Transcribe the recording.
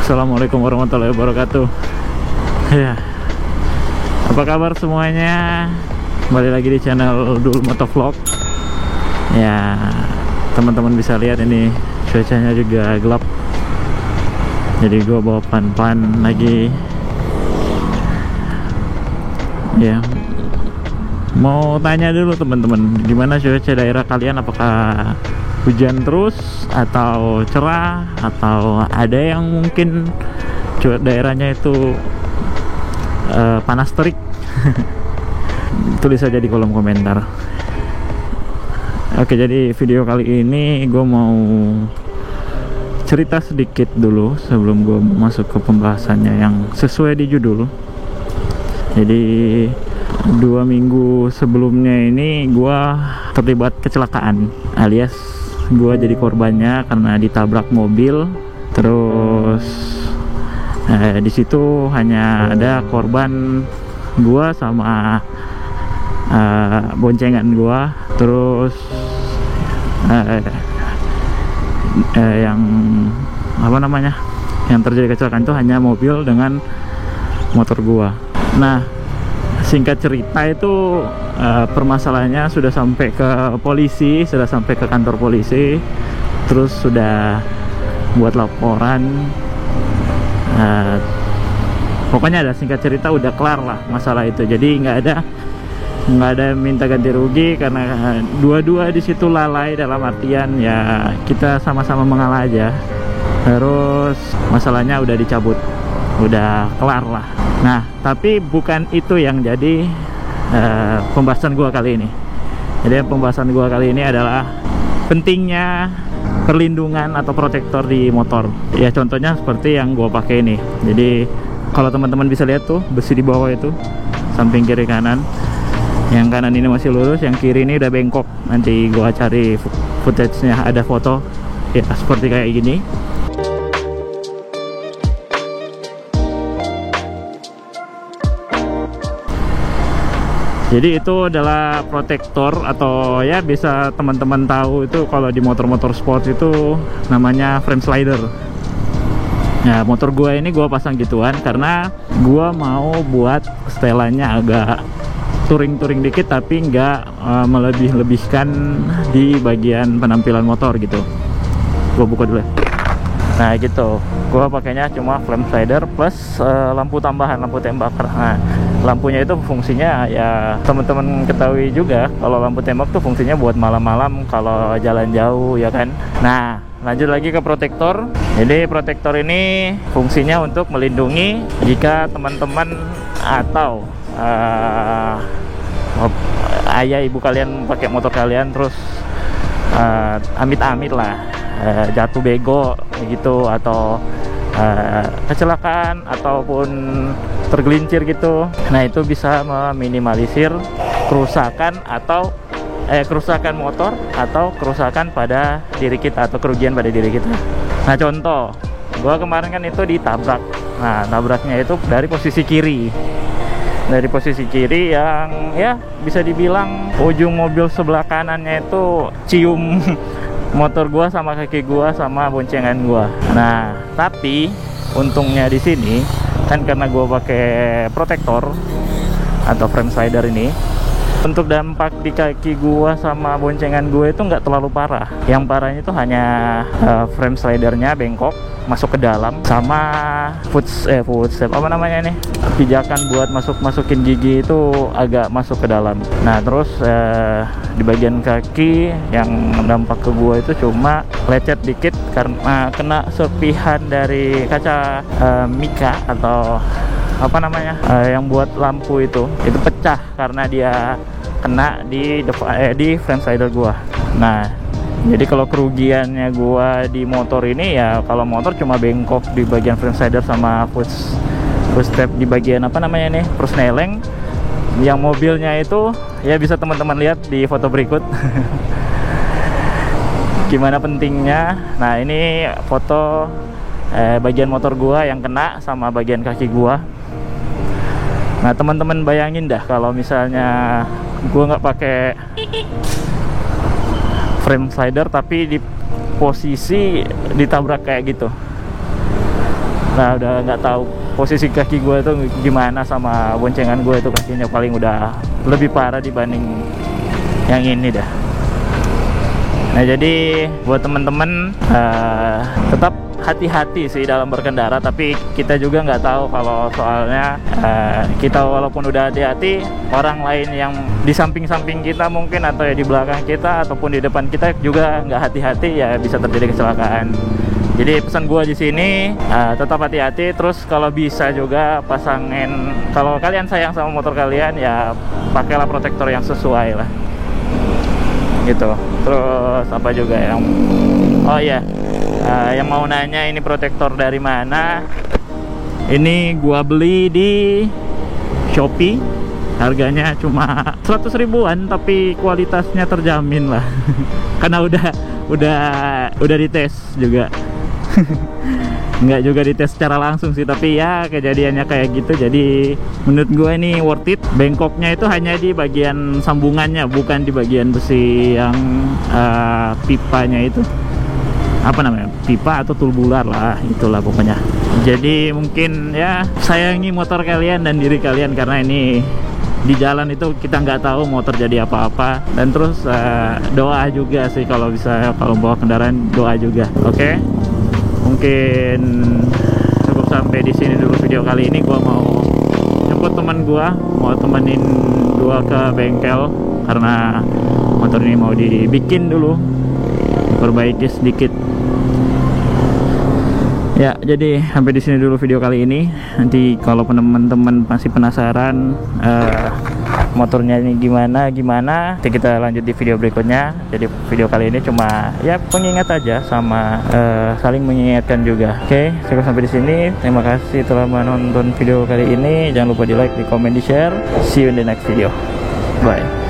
Assalamualaikum warahmatullahi wabarakatuh. Ya, apa kabar semuanya? Kembali lagi di channel Dul Motovlog. Ya, teman-teman bisa lihat ini cuacanya juga gelap. Jadi gue bawa pan-pan lagi. Ya, mau tanya dulu teman-teman, gimana cuaca daerah kalian? Apakah hujan terus atau cerah, atau ada yang mungkin daerahnya itu panas terik? Tulis aja di kolom komentar. Oke, jadi video kali ini gue mau cerita sedikit dulu sebelum gue masuk ke pembahasannya yang sesuai di judul. Jadi 2 minggu sebelumnya ini gue terlibat kecelakaan, alias gue jadi korbannya karena ditabrak mobil. Terus di situ hanya ada korban gue sama boncengan gue. Terus yang apa namanya, yang terjadi kecelakaan itu hanya mobil dengan motor gue. Nah, singkat cerita itu permasalahannya sudah sampai ke polisi, sudah sampai ke kantor polisi, terus sudah buat laporan. Pokoknya ada, singkat cerita udah kelar lah masalah itu. Jadi nggak ada minta ganti rugi karena dua-dua di situ lalai, dalam artian ya kita sama-sama mengalah aja. Terus masalahnya udah dicabut, udah kelar lah. Nah, tapi bukan itu yang jadi pembahasan gua kali ini. Jadi pembahasan gua kali ini adalah pentingnya perlindungan atau protektor di motor. Ya contohnya seperti yang gua pakai ini. Jadi kalau teman-teman bisa lihat tuh, besi di bawah itu samping kiri kanan. Yang kanan ini masih lurus, yang kiri ini udah bengkok. Nanti gua cari footage-nya, ada foto ya seperti kayak gini. Jadi itu adalah protektor, atau ya bisa teman-teman tahu itu kalau di motor-motor sport itu namanya frame slider. Nah, motor gua ini gua pasang gituan karena gua mau buat setelannya agak touring-touring dikit, tapi nggak melebih-lebihkan di bagian penampilan motor gitu. Gua buka dulu ya. Nah gitu, gua pakainya cuma flame slider plus lampu tambahan, lampu tembak. Nah, lampunya itu fungsinya ya teman-teman ketahui juga, kalau lampu tembak tuh fungsinya buat malam-malam kalau jalan jauh ya kan. Nah, lanjut lagi ke protektor. Jadi protektor ini fungsinya untuk melindungi jika teman-teman atau ayah ibu kalian pakai motor kalian terus amit-amit lah jatuh bego gitu, atau kecelakaan ataupun tergelincir gitu. Nah, itu bisa meminimalisir kerusakan atau kerusakan motor atau kerusakan pada diri kita atau kerugian pada diri kita. Nah, contoh gua kemarin kan itu ditabrak. Nah, tabraknya itu dari posisi kiri. Dari posisi kiri yang ya bisa dibilang ujung mobil sebelah kanannya itu cium motor gua sama kaki gua sama boncengan gua. Nah, tapi untungnya di sini kan karena gua pakai protektor atau frame slider ini, untuk dampak di kaki gua sama boncengan gua itu nggak terlalu parah. Yang parahnya itu hanya frame slidernya bengkok masuk ke dalam, sama footstep apa namanya nih, pijakan buat masukin gigi itu agak masuk ke dalam. Nah, terus di bagian kaki yang dampak ke gua itu cuma lecet dikit karena kena serpihan dari kaca mika atau apa namanya, yang buat lampu itu pecah karena dia kena di frame slider gua. Nah, jadi kalau kerugiannya gua di motor ini ya, kalau motor cuma bengkok di bagian frame slider sama footstep di bagian apa namanya nih, persneleng. Yang mobilnya itu ya bisa teman-teman lihat di foto berikut. Gimana pentingnya. Nah, ini foto bagian motor gua yang kena sama bagian kaki gua. Nah, teman-teman bayangin dah kalau misalnya gua nggak pakai frame slider tapi di posisi ditabrak kayak gitu. Nah udah nggak tahu posisi kaki gue tuh gimana, sama boncengan gue itu kakinya paling udah lebih parah dibanding yang ini dah. Nah jadi buat temen-temen tetap hati-hati sih dalam berkendara, tapi kita juga nggak tahu kalau soalnya kita walaupun udah hati-hati, orang lain yang di samping-samping kita mungkin, atau ya di belakang kita ataupun di depan kita juga nggak hati-hati, ya bisa terjadi kecelakaan. Jadi pesan gua di sini tetap hati-hati, terus kalau bisa juga pasangin, kalau kalian sayang sama motor kalian ya pakailah protektor yang sesuai lah gitu. Terus apa juga yang yang mau nanya ini protektor dari mana, ini gua beli di Shopee, harganya cuma 100 ribuan tapi kualitasnya terjamin lah. Karena udah dites juga. Nggak juga dites secara langsung sih, tapi ya kejadiannya kayak gitu. Jadi menurut gue ini worth it. Bengkoknya itu hanya di bagian sambungannya, bukan di bagian besi yang pipanya itu, apa namanya, pipa atau tubular lah, itulah pokoknya. Jadi mungkin ya sayangi motor kalian dan diri kalian, karena ini di jalan itu kita nggak tahu mau terjadi apa-apa. Dan terus doa juga sih, kalau bisa, kalau bawa kendaraan doa juga. Oke? Mungkin cukup sampai di sini dulu video kali ini. Gua mau jemput teman gua, mau temenin gua ke bengkel karena motor ini mau dibikin dulu, diperbaiki sedikit. Ya, jadi sampai di sini dulu video kali ini. Nanti kalau teman-teman masih penasaran motornya ini gimana, nanti kita lanjut di video berikutnya. Jadi video kali ini cuma ya pengingat aja, sama saling mengingatkan juga. Oke, cukup sampai di sini. Terima kasih telah menonton video kali ini. Jangan lupa di like, di komen, di share. See you in the next video. Bye.